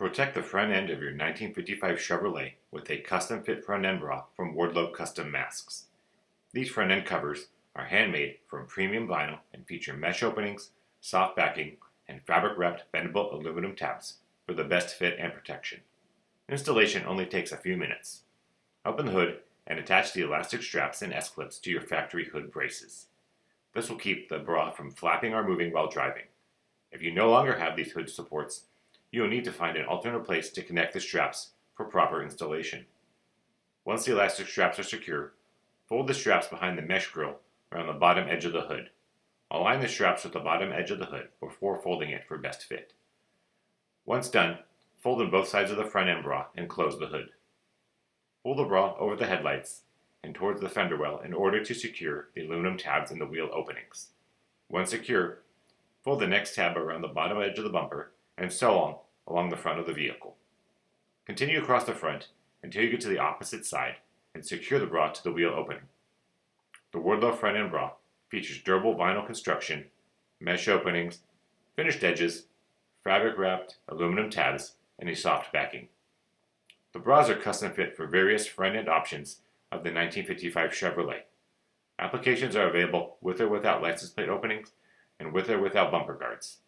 Protect the front end of your 1955 Chevrolet with a custom-fit front end bra from Wardlow Custom Masks. These front end covers are handmade from premium vinyl and feature mesh openings, soft backing, and fabric-wrapped bendable aluminum tabs for the best fit and protection. Installation only takes a few minutes. Open the hood and attach the elastic straps and S-clips to your factory hood braces. This will keep the bra from flapping or moving while driving. If you no longer have these hood supports, you will need to find an alternate place to connect the straps for proper installation. Once the elastic straps are secure, fold the straps behind the mesh grill around the bottom edge of the hood. Align the straps with the bottom edge of the hood before folding it for best fit. Once done, fold on both sides of the front end bra and close the hood. Pull the bra over the headlights and towards the fender well in order to secure the aluminum tabs in the wheel openings. Once secure, fold the next tab around the bottom edge of the bumper and sew on along the front of the vehicle. Continue across the front until you get to the opposite side and secure the bra to the wheel opening. The Wardlow front end bra features durable vinyl construction, mesh openings, finished edges, fabric-wrapped aluminum tabs, and a soft backing. The bras are custom fit for various front end options of the 1955 Chevrolet. Applications are available with or without license plate openings and with or without bumper guards.